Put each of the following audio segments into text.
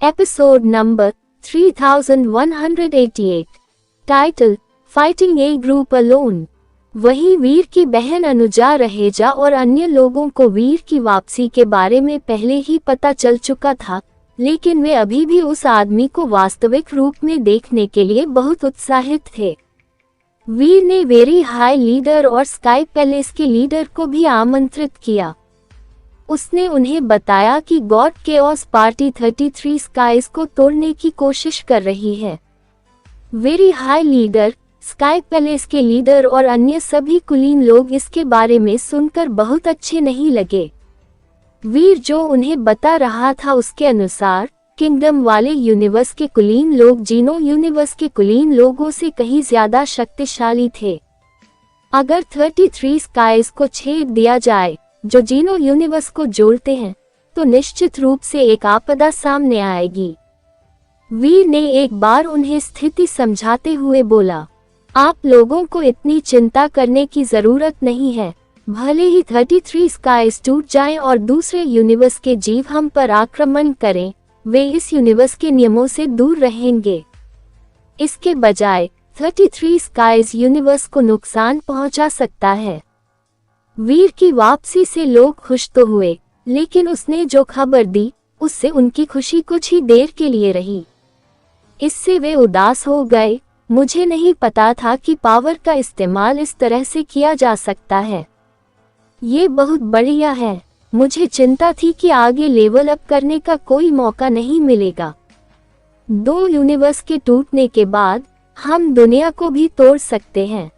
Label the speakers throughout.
Speaker 1: Episode number 3188। Title fighting a group alone. वही वीर की बहन अनुजा रहेजा और अन्य लोगों को वीर की वापसी के बारे में पहले ही पता चल चुका था, लेकिन वे अभी भी उस आदमी को वास्तविक रूप में देखने के लिए बहुत उत्साहित थे। वीर ने वेरी हाई लीडर और स्काई पैलेस के लीडर को भी आमंत्रित किया। उसने उन्हें बताया कि गॉड केओस पार्टी 33 स्काइज को तोड़ने की कोशिश कर रही है। Very high leader, sky palace के लीडर और अन्य सभी कुलीन लोग इसके बारे में सुनकर बहुत अच्छे नहीं लगे। वीर जो उन्हें बता रहा था उसके अनुसार किंगडम वाले यूनिवर्स के कुलीन लोग जीनो यूनिवर्स के कुलीन लोगों से कहीं ज्यादा शक्तिशाली थे। अगर 33 स्काइज को छेद दिया जाए जो जीनो यूनिवर्स को जोड़ते हैं, तो निश्चित रूप से एक आपदा सामने आएगी। वीर ने एक बार उन्हें स्थिति समझाते हुए बोला, आप लोगों को इतनी चिंता करने की जरूरत नहीं है। भले ही 33 स्काइज टूट जाएं और दूसरे यूनिवर्स के जीव हम पर आक्रमण करें, वे इस यूनिवर्स के नियमों से दूर रहेंगे। इसके बजाय 33 स्काइज यूनिवर्स को नुकसान पहुंचा सकता है। वीर की वापसी से लोग खुश तो हुए, लेकिन उसने जो खबर दी उससे उनकी खुशी कुछ ही देर के लिए रही। इससे वे उदास हो गए। मुझे नहीं पता था कि पावर का इस्तेमाल इस तरह से किया जा सकता है। ये बहुत बढ़िया है। मुझे चिंता थी कि आगे लेवल अप करने का कोई मौका नहीं मिलेगा। 2 यूनिवर्स के टूटने के बाद हम दुनिया को भी तोड़ सकते हैं।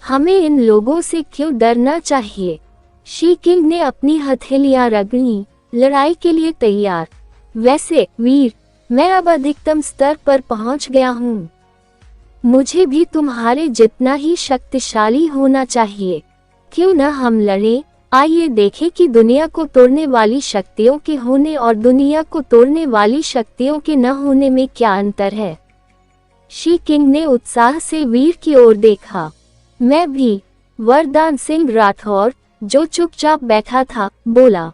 Speaker 1: हमें इन लोगों से क्यों डरना चाहिए? शी किंग ने अपनी हथेलियां रगड़ी, लड़ाई के लिए तैयार। वैसे वीर, मैं अब अधिकतम स्तर पर पहुंच गया हूं। मुझे भी तुम्हारे जितना ही शक्तिशाली होना चाहिए। क्यों न हम लड़ें? आइए देखें कि दुनिया को तोड़ने वाली शक्तियों के होने और दुनिया को तोड़ने वाली शक्तियों के न होने में क्या अंतर है। शी किंग ने उत्साह से वीर की ओर देखा। मैं भी, वरदान सिंह राठौर, जो चुपचाप बैठा था, बोला।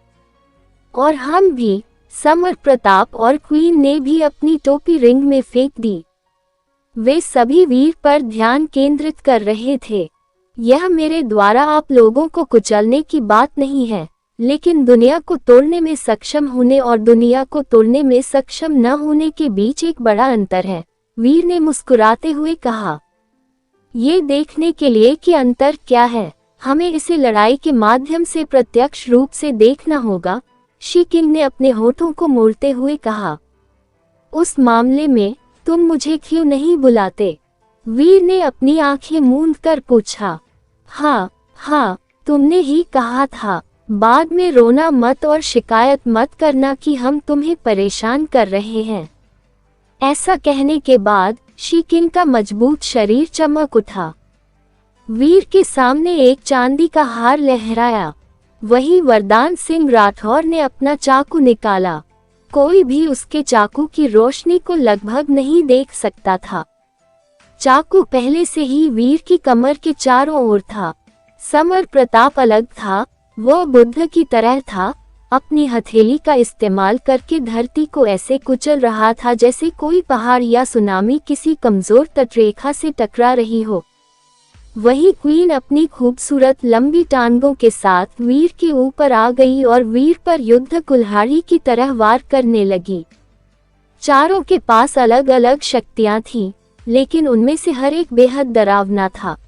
Speaker 1: और हम भी, समर प्रताप और क्वीन ने भी अपनी टोपी रिंग में फेंक दी। वे सभी वीर पर ध्यान केंद्रित कर रहे थे। यह मेरे द्वारा आप लोगों को कुचलने की बात नहीं है, लेकिन दुनिया को तोड़ने में सक्षम होने और दुनिया को तोड़ने में सक्षम न होने के बीच एक बड़ा अंतर है, वीर ने मुस्कुराते हुए कहा। ये देखने के लिए कि अंतर क्या है, हमें इसे लड़ाई के माध्यम से प्रत्यक्ष रूप से देखना होगा, शी किंग ने अपने होठों को मोड़ते हुए कहा। उस मामले में तुम मुझे क्यों नहीं बुलाते? वीर ने अपनी आंखें मूंद कर पूछा। हाँ, तुमने ही कहा था, बाद में रोना मत और शिकायत मत करना कि हम तुम्हें परेशान कर रहे हैं। ऐसा कहने के बाद शी किंग का मजबूत शरीर चमक उठा। वीर के सामने एक चांदी का हार लहराया। वही वरदान सिंह राठौर ने अपना चाकू निकाला। कोई भी उसके चाकू की रोशनी को लगभग नहीं देख सकता था। चाकू पहले से ही वीर की कमर के चारों ओर था। समर प्रताप अलग था। वह बुद्ध की तरह था, अपनी हथेली का इस्तेमाल करके धरती को ऐसे कुचल रहा था जैसे कोई पहाड़ या सुनामी किसी कमजोर तटरेखा से टकरा रही हो। वही क्वीन अपनी खूबसूरत लंबी टांगों के साथ वीर के ऊपर आ गई और वीर पर युद्ध कुल्हाड़ी की तरह वार करने लगी। चारों के पास अलग अलग शक्तियां थीं, लेकिन उनमें से हर एक बेहद डरावना था।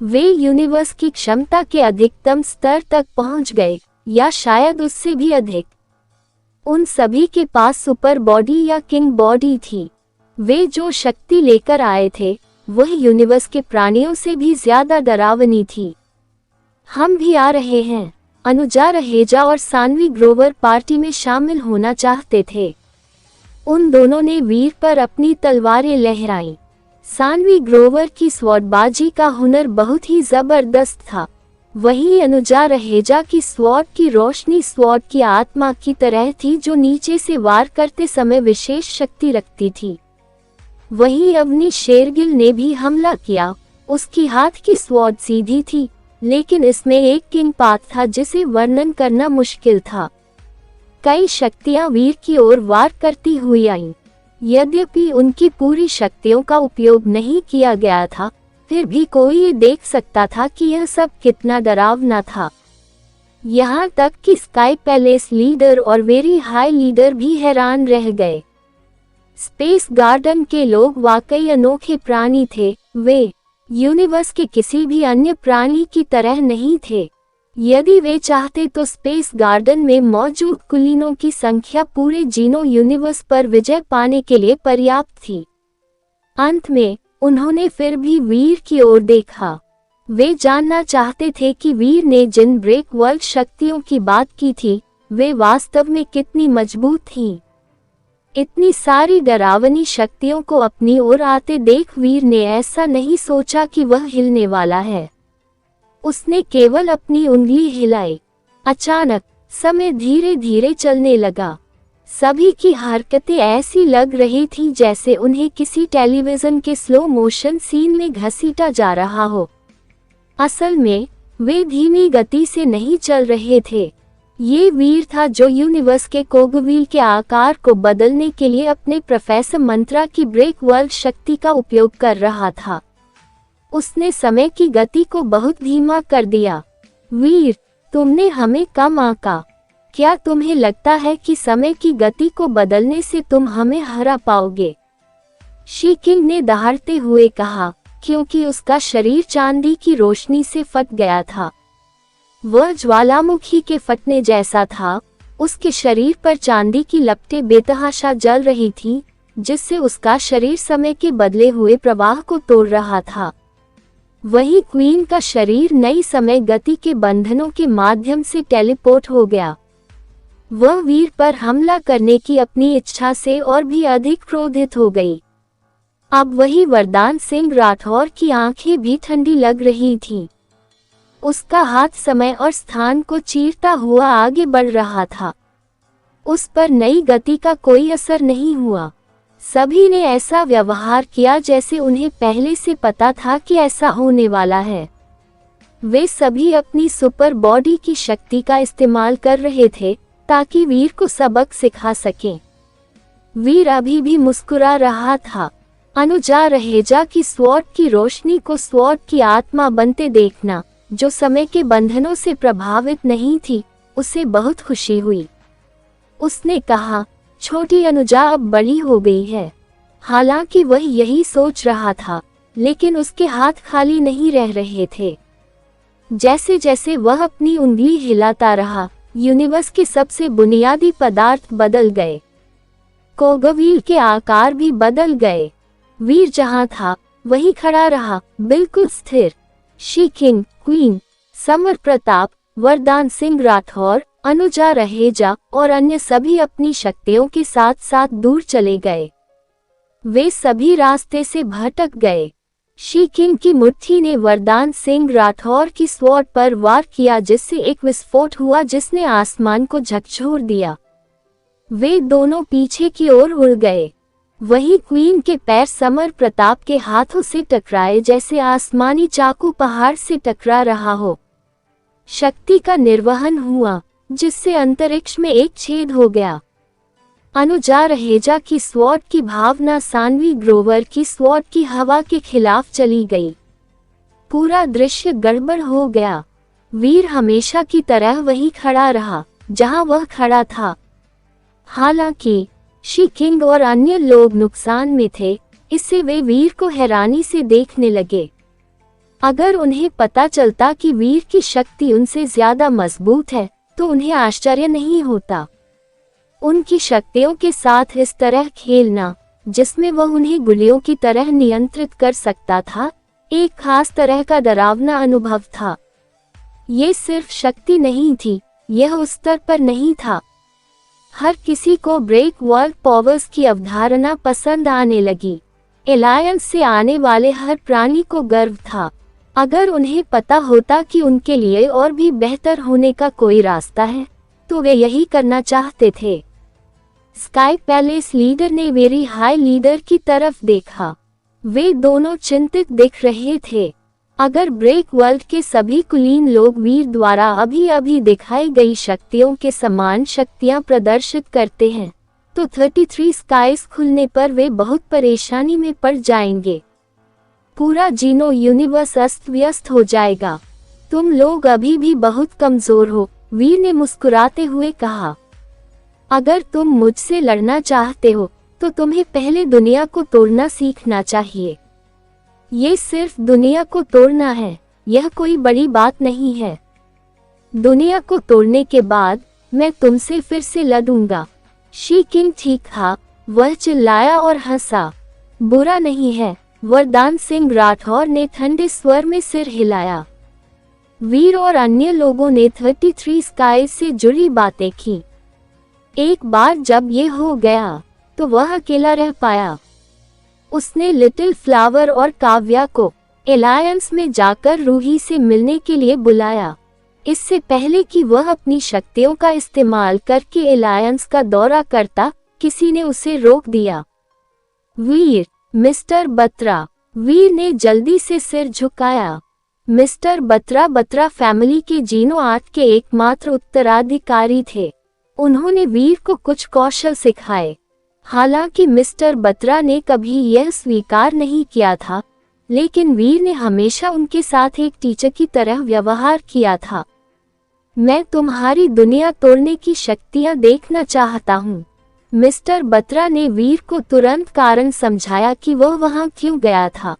Speaker 1: वे यूनिवर्स की क्षमता के अधिकतम स्तर तक पहुंच गए, या शायद उससे भी अधिक। उन सभी के पास सुपर बॉडी या किंग बॉडी थी। वे जो शक्ति लेकर आए थे वह यूनिवर्स के प्राणियों से भी ज्यादा डरावनी थी। हम भी आ रहे हैं। अनुजा रहेजा और सानवी ग्रोवर पार्टी में शामिल होना चाहते थे। उन दोनों ने वीर पर अपनी तलवारें लहराईं। सानवी ग्रोवर की स्वॉर्डबाजी का हुनर बहुत ही जबरदस्त था। वही अनुजा रहेजा की स्वॉर्ड की रोशनी स्वॉर्ड की आत्मा की तरह थी जो नीचे से वार करते समय विशेष शक्ति रखती थी। वही अवनी शेरगिल ने भी हमला किया। उसकी हाथ की स्वॉर्ड सीधी थी, लेकिन इसमें एक किंग पाथ था जिसे वर्णन करना मुश्किल था। कई शक्तियां वीर की ओर वार करती हुई आईं। यद्यपि उनकी पूरी शक्तियों का उपयोग नहीं किया गया था, फिर भी कोई ये देख सकता था कि यह सब कितना डरावना था। यहाँ तक कि स्काई पैलेस लीडर और वेरी हाई लीडर भी हैरान रह गए। स्पेस गार्डन के लोग वाकई अनोखे प्राणी थे। वे यूनिवर्स के किसी भी अन्य प्राणी की तरह नहीं थे। यदि वे चाहते तो स्पेस गार्डन में मौजूद कुलीनों की संख्या पूरे जीनो यूनिवर्स पर विजय पाने के लिए पर्याप्त थी। अंत में उन्होंने फिर भी वीर की ओर देखा। वे जानना चाहते थे कि वीर ने जिन ब्रेक वर्ल्ड शक्तियों की बात की थी, वे वास्तव में कितनी मजबूत थीं। इतनी सारी डरावनी शक्तियों को अपनी ओर आते देख वीर ने ऐसा नहीं सोचा कि वह हिलने वाला है। उसने केवल अपनी उंगली हिलाई। अचानक समय धीरे धीरे चलने लगा। सभी की हरकतें ऐसी लग रही थी जैसे उन्हें किसी टेलीविजन के स्लो मोशन सीन में घसीटा जा रहा हो। असल में वे धीमी गति से नहीं चल रहे थे। ये वीर था जो यूनिवर्स के कोगव्हील के आकार को बदलने के लिए अपने प्रोफेसर मंत्रा की ब्रेक वर्ल्ड शक्ति का उपयोग कर रहा था। उसने समय की गति को बहुत धीमा कर दिया। वीर, तुमने हमें कम आंका। क्या तुम्हें लगता है कि समय की गति को बदलने से तुम हमें हरा पाओगे? शी किंग ने दहाड़ते हुए कहा, क्योंकि उसका शरीर चांदी की रोशनी से फट गया था। वह ज्वालामुखी के फटने जैसा था। उसके शरीर पर चांदी की लपटें बेतहाशा जल रही थीं, जिससे उसका शरीर समय के बदले हुए प्रवाह को तोड़ रहा था। वही क्वीन का शरीर नई समय गति के बंधनों के माध्यम से टेलीपोर्ट हो गया। वह वीर पर हमला करने की अपनी इच्छा से और भी अधिक क्रोधित हो गई। अब वही वरदान सिंह राठौर की आंखें भी ठंडी लग रही थीं। उसका हाथ समय और स्थान को चीरता हुआ आगे बढ़ रहा था। उस पर नई गति का कोई असर नहीं हुआ। सभी ने ऐसा व्यवहार किया जैसे उन्हें पहले से पता था कि ऐसा होने वाला है। वे सभी अपनी सुपर बॉडी की शक्ति का इस्तेमाल कर रहे थे ताकि वीर को सबक सिखा सकें। वीर अभी भी मुस्कुरा रहा था। अनुजा रहेजा की स्वॉर्ड की रोशनी को स्वॉर्ड की आत्मा बनते देखना, जो समय के बंधनों से प्रभावित नहीं थी, उसे बहुत खुशी हुई। उसने कहा, छोटी अनुजा अब बड़ी हो गई है। हालांकि वह यही सोच रहा था, लेकिन उसके हाथ खाली नहीं रह रहे थे। जैसे जैसे वह अपनी उंगली हिलाता रहा, यूनिवर्स के सबसे बुनियादी पदार्थ बदल गए। कोगव्हील के आकार भी बदल गए। वीर जहां था वहीं खड़ा रहा, बिल्कुल स्थिर। She king, queen, summer Pratap, वरदान सिंह राठौर, अनुजा रहेजा और अन्य सभी अपनी शक्तियों के साथ साथ दूर चले गए। वे सभी रास्ते से भटक गए। शी किंग की मुट्ठी ने वरदान सिंह राठौर की स्वॉर्ड पर वार किया, जिससे एक विस्फोट हुआ जिसने आसमान को झकझोर दिया। वे दोनों पीछे की ओर उड़ गए। वही क्वीन के पैर समर प्रताप के हाथों से टकराए जैसे आसमानी चाकू पहाड़ से टकरा रहा हो। शक्ति का निर्वहन हुआ, जिससे अंतरिक्ष में एक छेद हो गया। अनुजा रहेजा की स्वॉर्ड की भावना सानवी ग्रोवर की स्वॉर्ड की हवा के खिलाफ चली गई। पूरा दृश्य गड़बड़ हो गया। वीर हमेशा की तरह वही खड़ा रहा जहां वह खड़ा था। हालांकि शी किंग और अन्य लोग नुकसान में थे, इससे वे वीर को हैरानी से देखने लगे। अगर उन्हें पता चलता कि वीर की शक्ति उनसे ज्यादा मजबूत है, तो उन्हें आश्चर्य नहीं होता। उनकी शक्तियों के साथ इस तरह खेलना, जिसमें वह उन्हें गुलियों की तरह नियंत्रित कर सकता था, एक खास तरह का डरावना अनुभव था। ये सिर्फ शक्ति नहीं थी, यह उस स्तर पर नहीं था। हर किसी को ब्रेक वर्ल्ड पावर्स की अवधारणा पसंद आने लगी। एलायंस से आने वाले हर प्राणी को गर्व था। अगर उन्हें पता होता कि उनके लिए और भी बेहतर होने का कोई रास्ता है, तो वे यही करना चाहते थे। स्काई पैलेस लीडर ने वेरी हाई लीडर की तरफ देखा। वे दोनों चिंतित दिख रहे थे। अगर ब्रेक वर्ल्ड के सभी कुलीन लोग वीर द्वारा अभी अभी दिखाई गई शक्तियों के समान शक्तियां प्रदर्शित करते हैं, तो 33 स्काइज खुलने पर वे बहुत परेशानी में पड़ जाएंगे। पूरा जीनो यूनिवर्स अस्त व्यस्त हो जाएगा। तुम लोग अभी भी बहुत कमजोर हो, वीर ने मुस्कुराते हुए कहा। अगर तुम मुझसे लड़ना चाहते हो तो तुम्हें पहले दुनिया को तोड़ना सीखना चाहिए। ये सिर्फ दुनिया को तोड़ना है, यह कोई बड़ी बात नहीं है। दुनिया को तोड़ने के बाद मैं तुमसे फिर से लड़ूंगा। शी किंग ठीक था, वह चिल्लाया और हंसा। बुरा नहीं है, वरदान सिंह राठौर ने ठंडे स्वर में सिर हिलाया। वीर और अन्य लोगों ने 33 स्काइज से जुड़ी बातें की। एक बार जब ये हो गया तो वह अकेला रह पाया। उसने लिटिल फ्लावर और काव्या को एलायंस में जाकर रूही से मिलने के लिए बुलाया। इससे पहले कि वह अपनी शक्तियों का इस्तेमाल करके एलायंस का दौरा करता, किसी ने उसे रोक दिया। वीर, मिस्टर बत्रा। वीर ने जल्दी से सिर झुकाया। मिस्टर बत्रा फैमिली के जीनो 8 के एकमात्र उत्तराधिकारी थे। उन्होंने वीर को कुछ कौशल सिखाए। हालांकि मिस्टर बत्रा ने कभी यह स्वीकार नहीं किया था, लेकिन वीर ने हमेशा उनके साथ एक टीचर की तरह व्यवहार किया था। मैं तुम्हारी दुनिया तोड़ने की शक्तियां देखना चाहता हूँ। मिस्टर बत्रा ने वीर को तुरंत कारण समझाया कि वह वहां क्यों गया था।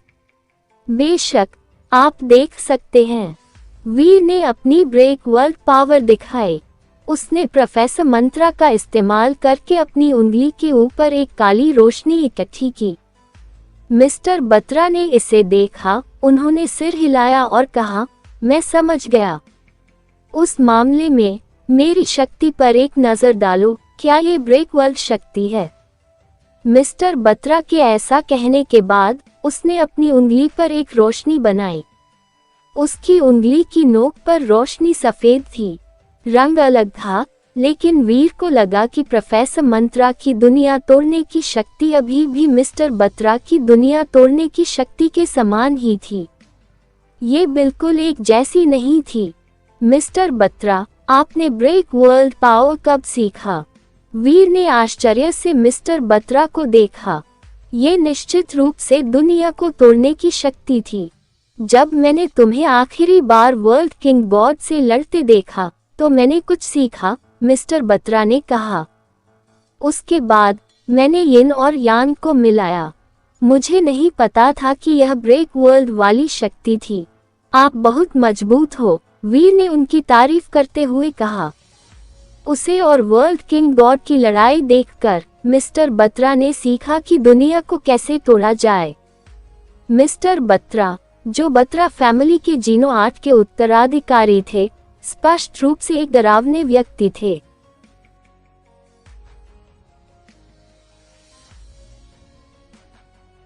Speaker 1: बेशक, आप देख सकते हैं। वीर ने अपनी ब्रेक वर्ल्ड पावर दिखाई। उसने प्रोफेसर मंत्रा का इस्तेमाल करके अपनी उंगली के ऊपर एक काली रोशनी इकट्ठी की। मिस्टर बत्रा ने इसे देखा, उन्होंने सिर हिलाया और कहा, मैं समझ गया। उस मामले में मेरी शक्ति पर एक नजर डालो, क्या ये ब्रेक वर्ल्ड शक्ति है? मिस्टर बत्रा के ऐसा कहने के बाद उसने अपनी उंगली पर एक रोशनी बनाई। उसकी उंगली की नोक पर रोशनी सफेद थी। रंग अलग था, लेकिन वीर को लगा कि प्रोफेसर मंत्रा की दुनिया तोड़ने की शक्ति अभी भी मिस्टर बत्रा की दुनिया तोड़ने की शक्ति के समान ही थी। ये बिल्कुल एक जैसी नहीं थी। मिस्टर बत्रा, आपने ब्रेक वर्ल्ड पावर कब सीखा? वीर ने आश्चर्य से मिस्टर बत्रा को देखा। ये निश्चित रूप से दुनिया को तोड़ने की शक्ति थी। जब मैंने तुम्हें आखिरी बार वर्ल्ड किंग गॉड से लड़ते देखा तो मैंने कुछ सीखा, मिस्टर बत्रा ने कहा। उसके बाद मैंने यिन और यांग को मिलाया। मुझे नहीं पता था कि यह ब्रेक वर्ल्ड वाली शक्ति थी। आप बहुत मजबूत हो, वीर ने उनकी तारीफ करते हुए कहा। उसे और वर्ल्ड किंग गॉड की लड़ाई देखकर मिस्टर बत्रा ने सीखा कि दुनिया को कैसे तोड़ा जाए। मिस्टर बत्रा, जो बत्रा फैमिली के जीनो 8 के उत्तराधिकारी थे, स्पष्ट रूप से एक डरावने व्यक्ति थे।